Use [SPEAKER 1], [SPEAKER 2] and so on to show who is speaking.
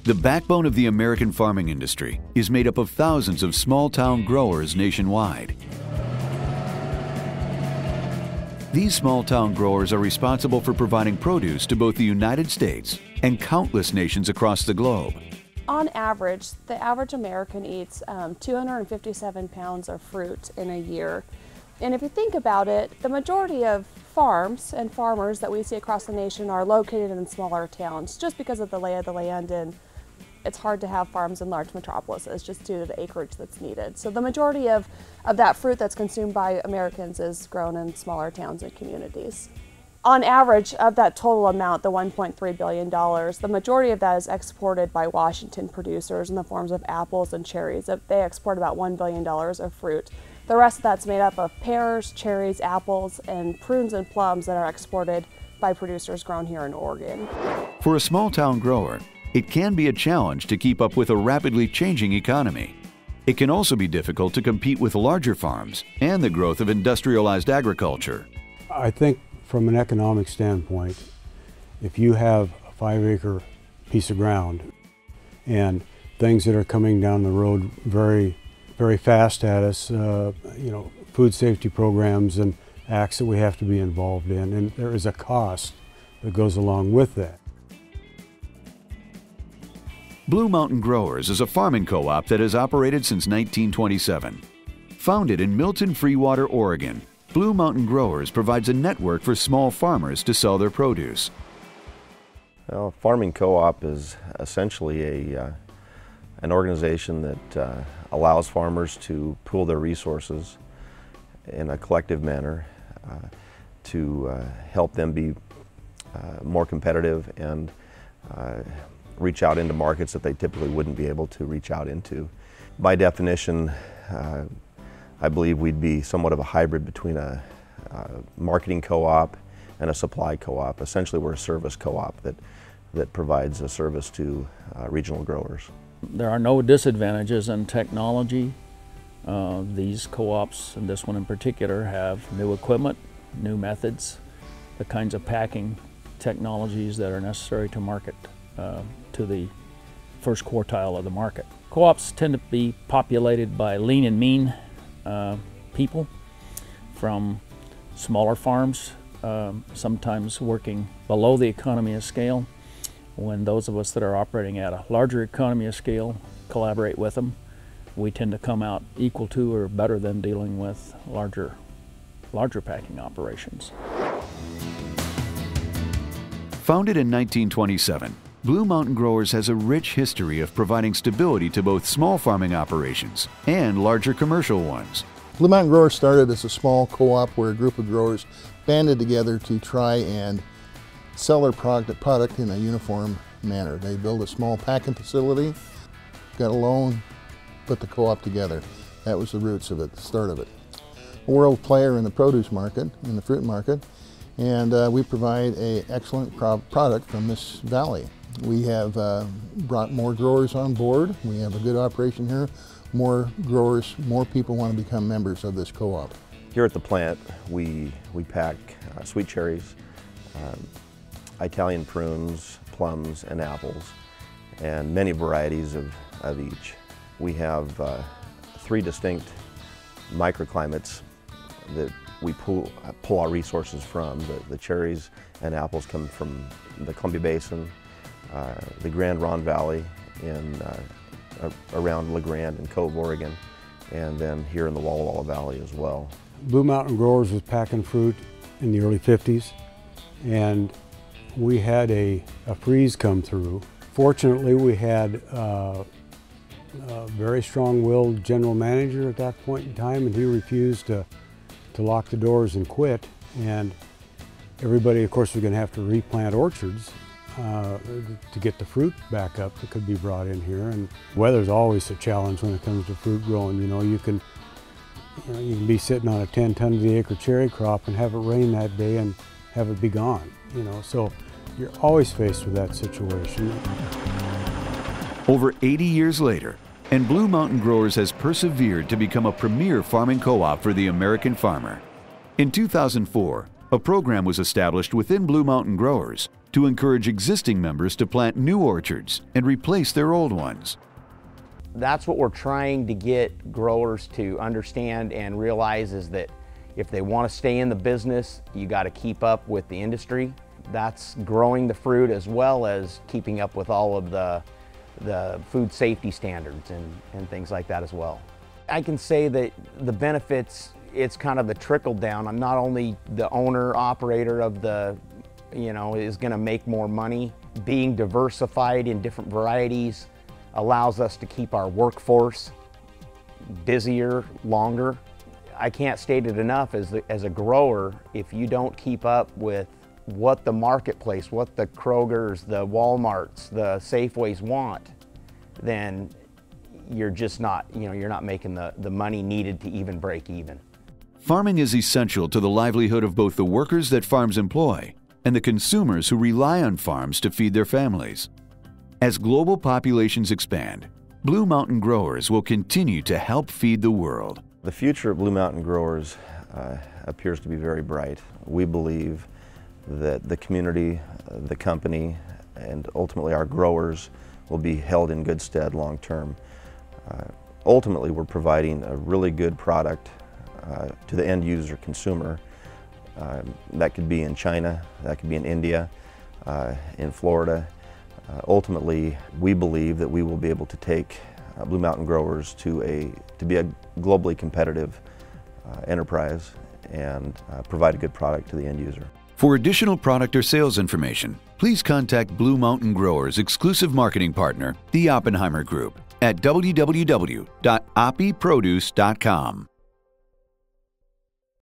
[SPEAKER 1] The backbone of the American farming industry is made up of thousands of small-town growers nationwide. These small-town growers are responsible for providing produce to both the United States and countless nations across the globe.
[SPEAKER 2] On average, the average American eats 257 pounds of fruit in a year. And if you think about it, the majority of farms and farmers that we see across the nation are located in smaller towns just because of the lay of the land, and it's hard to have farms in large metropolises just due to the acreage that's needed. So the majority of that fruit that's consumed by Americans is grown in smaller towns and communities. On average, of that total amount, the $1.3 billion, the majority of that is exported by Washington producers in the forms of apples and cherries. They export about $1 billion of fruit. The rest of that's made up of pears, cherries, apples, and prunes and plums that are exported by producers grown here in Oregon.
[SPEAKER 1] For a small-town grower, it can be a challenge to keep up with a rapidly changing economy. It can also be difficult to compete with larger farms and the growth of industrialized agriculture.
[SPEAKER 3] I think from an economic standpoint, if you have a 5-acre piece of ground and things that are coming down the road very fast at us, food safety programs and acts that we have to be involved in, and there is a cost that goes along with that.
[SPEAKER 1] Blue Mountain Growers is a farming co-op that has operated since 1927. Founded in Milton Freewater, Oregon, Blue Mountain Growers provides a network for small farmers to sell their produce.
[SPEAKER 4] Well, farming co-op is essentially an organization that allows farmers to pool their resources in a collective manner to help them be more competitive and reach out into markets that they typically wouldn't be able to reach out into. By definition, I believe we'd be somewhat of a hybrid between a marketing co-op and a supply co-op. Essentially, we're a service co-op that provides a service to regional growers.
[SPEAKER 5] There are no disadvantages in technology. These co-ops, and this one in particular, have new equipment, new methods, the kinds of packing technologies that are necessary to market to the first quartile of the market. Co-ops tend to be populated by lean and mean people from smaller farms, sometimes working below the economy of scale. When those of us that are operating at a larger economy of scale collaborate with them, we tend to come out equal to or better than dealing with larger packing operations.
[SPEAKER 1] Founded in 1927, Blue Mountain Growers has a rich history of providing stability to both small farming operations and larger commercial ones.
[SPEAKER 6] Blue Mountain Growers started as a small co-op where a group of growers banded together to try and sell their product in a uniform manner. They built a small packing facility, got a loan, put the co-op together. That was the roots of it, the start of it. A world player in the produce market, in the fruit market, and we provide an excellent product from this valley. We have brought more growers on board. We have a good operation here. More growers, more people want to become members of this co-op.
[SPEAKER 4] Here at the plant, we pack sweet cherries, Italian prunes, plums, and apples, and many varieties of each. We have 3 distinct microclimates that we pull our resources from. The cherries and apples come from the Columbia Basin, the Grand Ronde Valley around La Grande and Cove, Oregon, and then here in the Walla Walla Valley as well.
[SPEAKER 3] Blue Mountain Growers was packing fruit in the early 50s, and we had a freeze come through. Fortunately, we had a very strong-willed general manager at that point in time, and he refused to lock the doors and quit. And everybody, of course, was going to have to replant orchards to get the fruit back up that could be brought in here. And weather's always a challenge when it comes to fruit growing. You can be sitting on a 10 ton of the acre cherry crop and have it rain that day and have it be gone. So you're always faced with that situation.
[SPEAKER 1] Over 80 years later, and Blue Mountain Growers has persevered to become a premier farming co-op for the American farmer. In 2004, a program was established within Blue Mountain Growers to encourage existing members to plant new orchards and replace their old ones.
[SPEAKER 7] That's what we're trying to get growers to understand and realize, is that if they want to stay in the business, you got to keep up with the industry. That's growing the fruit as well as keeping up with all of the food safety standards and things like that as well. I can say that the benefits, it's kind of the trickle down. I'm not only the owner, operator of the, is going to make more money. Being diversified in different varieties allows us to keep our workforce busier, longer. I can't state it enough, as a grower, if you don't keep up with what the marketplace, what the Krogers, the Walmarts, the Safeways want, then you're just not, you're not making the money needed to even break even.
[SPEAKER 1] Farming is essential to the livelihood of both the workers that farms employ and the consumers who rely on farms to feed their families. As global populations expand, Blue Mountain Growers will continue to help feed the world.
[SPEAKER 4] The future of Blue Mountain Growers appears to be very bright. We believe that the community, the company, and ultimately our growers will be held in good stead long term. Ultimately, we're providing a really good product to the end user consumer. That could be in China, that could be in India, in Florida. Ultimately, we believe that we will be able to take Blue Mountain Growers to be a globally competitive enterprise and provide a good product to the end user.
[SPEAKER 1] For additional product or sales information, please contact Blue Mountain Growers' exclusive marketing partner, the Oppenheimer Group, at www.oppyproduce.com.